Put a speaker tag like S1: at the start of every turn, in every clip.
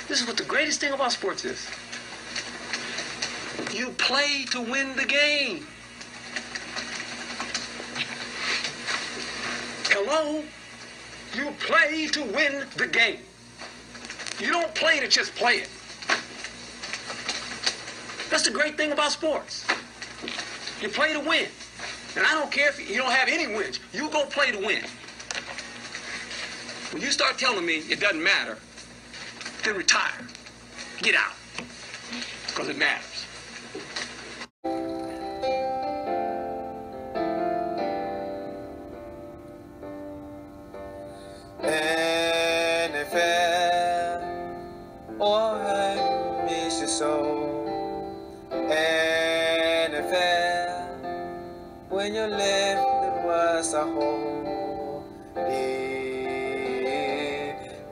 S1: This is what the greatest thing about sports is. You play to win the game. Hello? You play to win the game. You don't play to just play it. That's the great thing about sports. You play to win. And I don't care if you don't have any wins. You go play to win. When you start telling me it doesn't matter, then retire. Get out. Because it matters.
S2: NFL, oh, I miss you so. NFL, when you left, it was a hole deep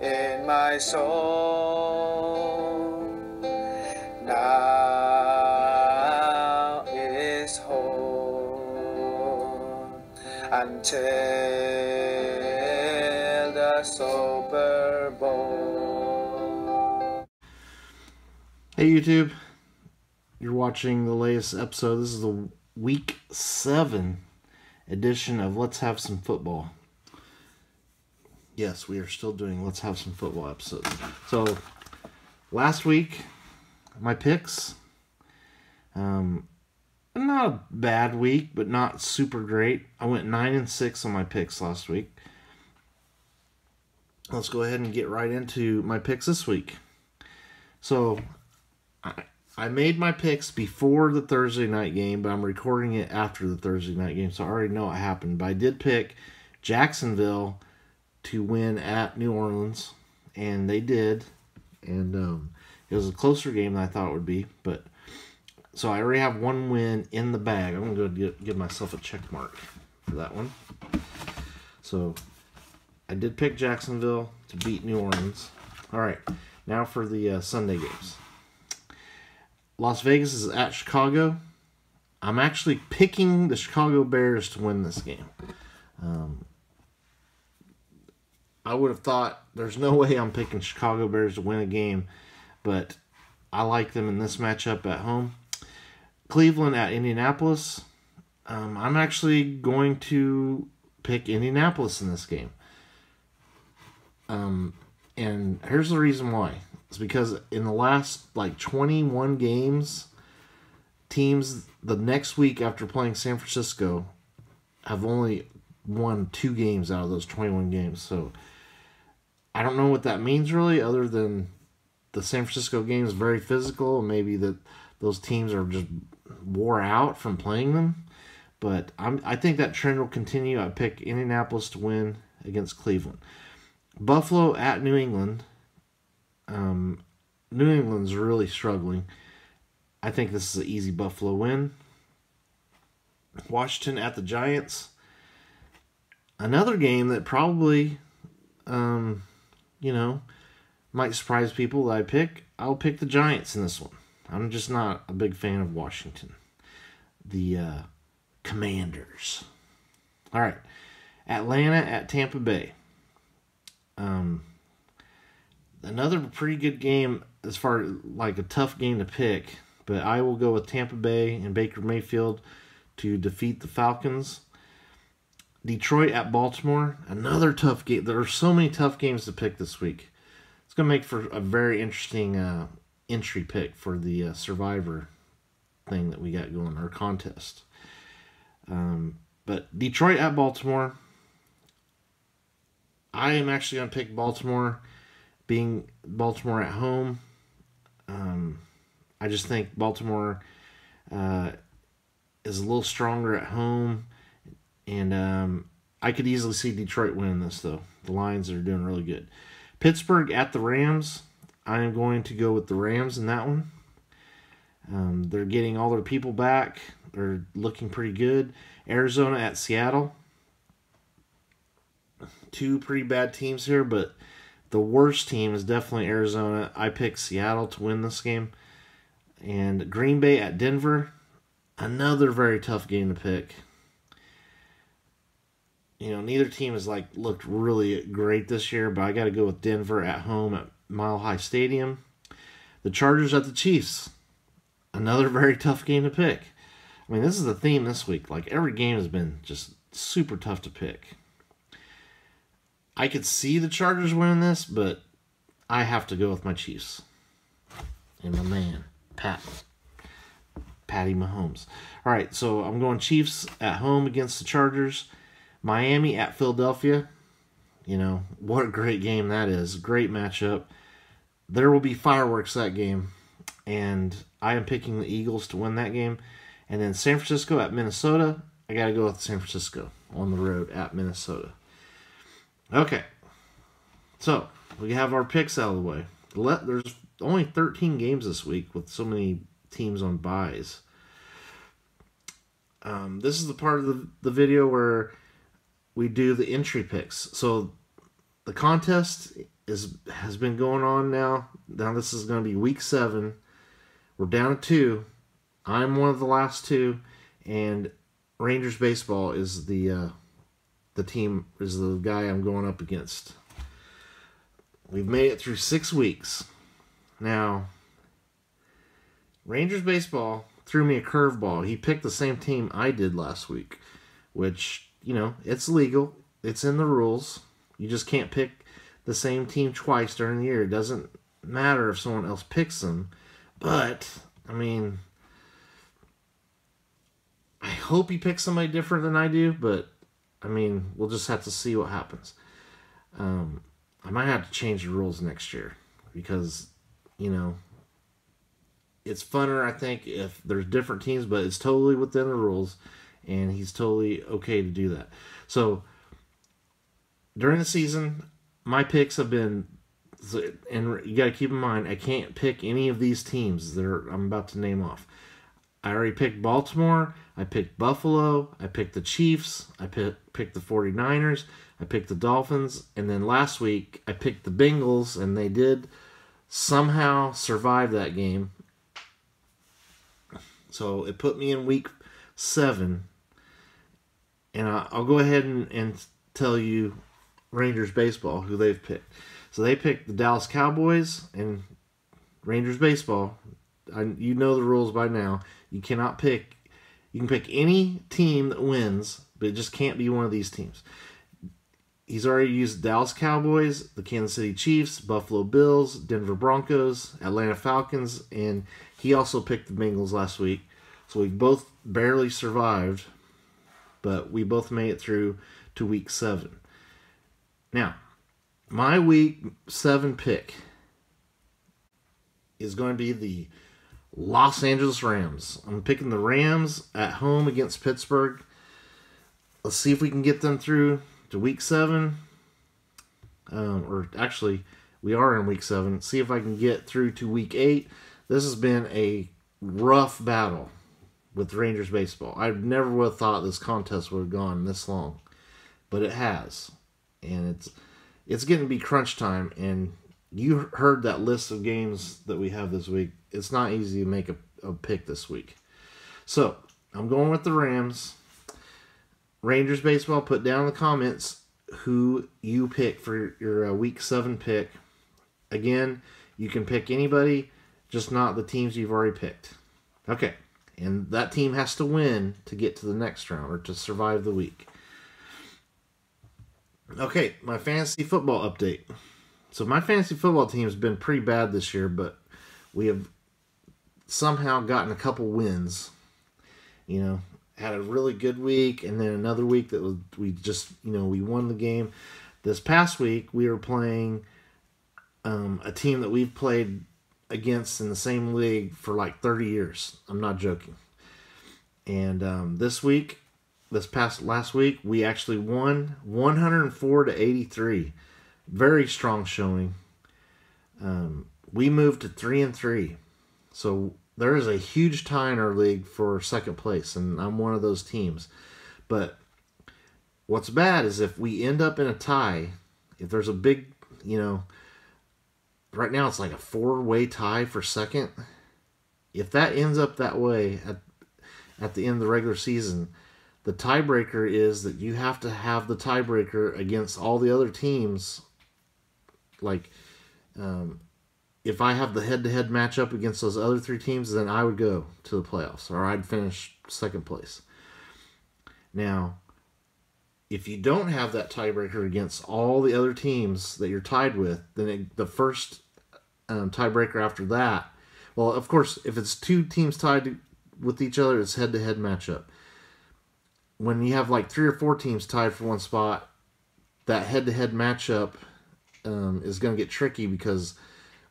S2: in my soul. Now it is home until the Super Bowl.
S3: Hey YouTube, you're watching the latest episode. This is the Week 7 edition of Let's Have Some Football. Yes, we are still doing Let's Have Some Football episodes. So, last week, my picks, not a bad week, but not super great. I went 9-6 on my picks last week. Let's go ahead and get right into my picks this week. So, I made my picks before the Thursday night game, but I'm recording it after the Thursday night game, so I already know what happened. But I did pick Jacksonville to win at New Orleans, and they did. And it was a closer game than I thought it would be. But so I already have one win in the bag. I'm going to give myself a check mark for that one. So I did pick Jacksonville to beat New Orleans. All right, now for the Sunday games. Las Vegas is at Chicago. I'm actually picking the Chicago Bears to win this game. I would have thought there's no way I'm picking Chicago Bears to win a game, but I like them in this matchup at home. Cleveland at Indianapolis. I'm actually going to pick Indianapolis in this game. And here's the reason why. It's because in the last 21 games, teams the next week after playing San Francisco have only won 2 games out of those 21 games. So I don't know what that means really, other than the San Francisco game is very physical, and maybe that those teams are just wore out from playing them. But I think that trend will continue. I pick Indianapolis to win against Cleveland. Buffalo at New England. New England's really struggling. I think this is an easy Buffalo win. Washington at the Giants. Another game that probably, might surprise people that I pick. I'll pick the Giants in this one. I'm just not a big fan of Washington. The Commanders. All right. Atlanta at Tampa Bay. Another pretty good game as far as a tough game to pick, but I will go with Tampa Bay and Baker Mayfield to defeat the Falcons. Detroit at Baltimore, another tough game. There are so many tough games to pick this week. It's going to make for a very interesting entry pick for the Survivor thing that we got going, our contest. But Detroit at Baltimore, I am actually going to pick Baltimore, being Baltimore at home. I just think Baltimore is a little stronger at home. And I could easily see Detroit winning this, though. The Lions are doing really good. Pittsburgh at the Rams. I am going to go with the Rams in that one. They're getting all their people back. They're looking pretty good. Arizona at Seattle. 2 pretty bad teams here, but the worst team is definitely Arizona. I pick Seattle to win this game. And Green Bay at Denver. Another very tough game to pick. Neither team has looked really great this year, but I got to go with Denver at home Mile High Stadium. The Chargers at the Chiefs. Another very tough game to pick. I mean, this is the theme this week. Like, every game has been just super tough to pick. I could see the Chargers winning this, but I have to go with my Chiefs. And my man, Patty Mahomes. All right, so I'm going Chiefs at home against the Chargers. Miami at Philadelphia. You know, what a great game that is. Great matchup. There will be fireworks that game. And I am picking the Eagles to win that game. And then San Francisco at Minnesota. I got to go with San Francisco on the road at Minnesota. Okay. So, we have our picks out of the way. There's only 13 games this week with so many teams on byes. This is the part of the video where we do the entry picks. So, the contest has been going on now. Now this is going to be week 7. We're down to 2. I'm one of the last 2, and Rangers baseball is the team, is the guy I'm going up against. We've made it through 6 weeks. Now, Rangers baseball threw me a curveball. He picked the same team I did last week, which, you know, it's legal. It's in the rules. You just can't pick the same team twice during the year. It doesn't matter if someone else picks them. But, I mean, I hope he picks somebody different than I do, but, I mean, we'll just have to see what happens. I might have to change the rules next year because, you know, it's funner, I think, if there's different teams, but it's totally within the rules, and he's totally okay to do that. So, during the season, my picks have been, and you got to keep in mind, I can't pick any of these teams that I'm about to name off. I already picked Baltimore, I picked Buffalo, I picked the Chiefs, I picked the 49ers, I picked the Dolphins, and then last week I picked the Bengals, and they did somehow survive that game. So it put me in week 7, and I'll go ahead and tell you Rangers baseball, who they've picked. So they picked the Dallas Cowboys and Rangers baseball. You know the rules by now. You cannot pick. You can pick any team that wins, but it just can't be one of these teams. He's already used Dallas Cowboys, the Kansas City Chiefs, Buffalo Bills, Denver Broncos, Atlanta Falcons, and he also picked the Bengals last week. So we both barely survived, but we both made it through to week 7. Now, my week 7 pick is going to be the Los Angeles Rams. I'm picking the Rams at home against Pittsburgh. Let's see if we can get them through to week 7. Or actually, we are in week 7. See if I can get through to week 8. This has been a rough battle with Rangers baseball. I never would have thought this contest would have gone this long, but it has. And it's getting to be crunch time, and you heard that list of games that we have this week. It's not easy to make a pick this week. So, I'm going with the Rams. Rangers baseball, put down in the comments who you pick for your week 7 pick. Again, you can pick anybody, just not the teams you've already picked. Okay, and that team has to win to get to the next round or to survive the week. Okay, my fantasy football update. So my fantasy football team has been pretty bad this year, but we have somehow gotten a couple wins. You know, had a really good week, and then another week that we won the game. This past week, we were playing a team that we've played against in the same league for like 30 years. I'm not joking. And last week, we actually won 104-83. Very strong showing. We moved to 3-3. So there is a huge tie in our league for second place, and I'm one of those teams. But what's bad is if we end up in a tie, if there's a big, right now it's like a 4-way tie for second. If that ends up that way at the end of the regular season, the tiebreaker is that you have to have the tiebreaker against all the other teams. Like, If I have the head-to-head matchup against those other 3 teams, then I would go to the playoffs, or I'd finish second place. Now, if you don't have that tiebreaker against all the other teams that you're tied with, then the first tiebreaker after that, well, of course, if it's 2 teams tied with each other, it's head-to-head matchup. When you have like 3 or 4 teams tied for one spot, that head-to-head matchup is going to get tricky because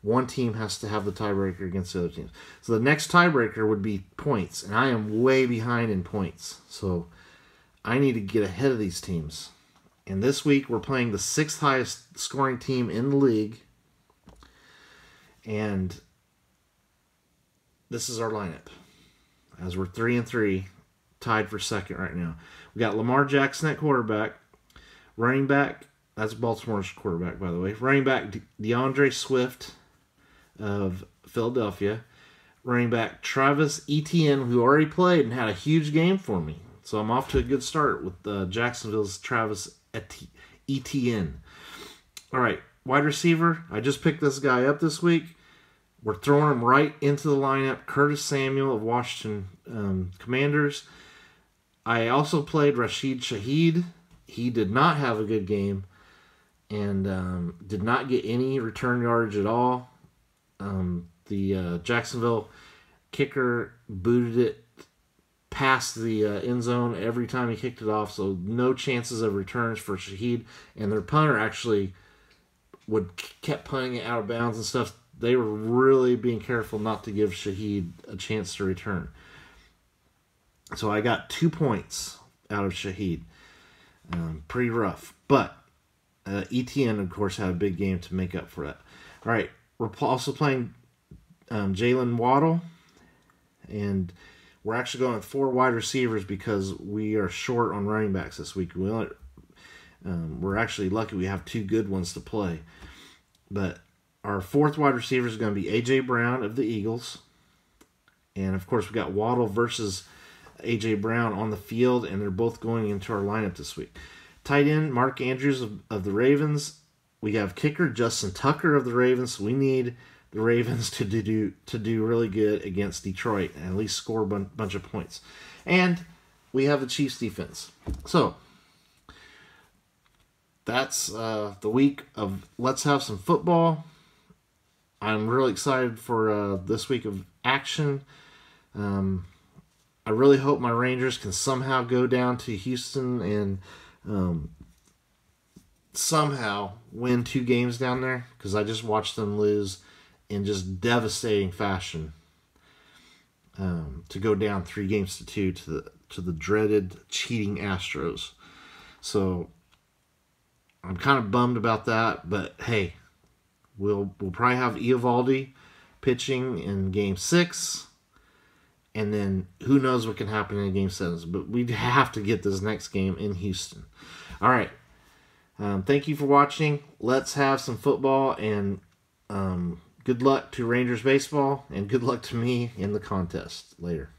S3: one team has to have the tiebreaker against the other teams. So the next tiebreaker would be points, and I am way behind in points. So I need to get ahead of these teams. And this week we're playing the 6th highest scoring team in the league. And this is our lineup. As we're 3-3, tied for second right now. We got Lamar Jackson at quarterback. Running back, that's Baltimore's quarterback, by the way. Running back, DeAndre Swift of Philadelphia. Running back, Travis Etienne, who already played and had a huge game for me. So I'm off to a good start with Jacksonville's Travis Etienne. All right, wide receiver. I just picked this guy up this week. We're throwing him right into the lineup. Curtis Samuel of Washington Commanders. I also played Rashid Shaheed. He did not have a good game and did not get any return yardage at all. The Jacksonville kicker booted it past the end zone every time he kicked it off, so no chances of returns for Shaheed. And their punter actually kept punting it out of bounds and stuff. They were really being careful not to give Shaheed a chance to return. So I got 2 points out of Shaheed. Pretty rough. But Etienne, of course, had a big game to make up for that. All right, we're also playing Jalen Waddle. And we're actually going with 4 wide receivers because we are short on running backs this week. We're actually lucky we have 2 good ones to play. But our 4th wide receiver is going to be A.J. Brown of the Eagles. And, of course, we got Waddle versus A.J. Brown on the field, and they're both going into our lineup this week. Tight end, Mark Andrews of the Ravens. We have kicker, Justin Tucker of the Ravens. We need the Ravens to do really good against Detroit and at least score a bunch of points. And we have the Chiefs defense. So that's the week of Let's Have Some Football. I'm really excited for this week of action. I really hope my Rangers can somehow go down to Houston and somehow win 2 games down there, because I just watched them lose in just devastating fashion to go down 3-2 to the dreaded cheating Astros. So I'm kind of bummed about that, but hey, we'll probably have Eovaldi pitching in Game 6, and then who knows what can happen in Game 7. But we have to get this next game in Houston. All right. Thank you for watching. Let's have some football, and good luck to Rangers baseball, and good luck to me in the contest later.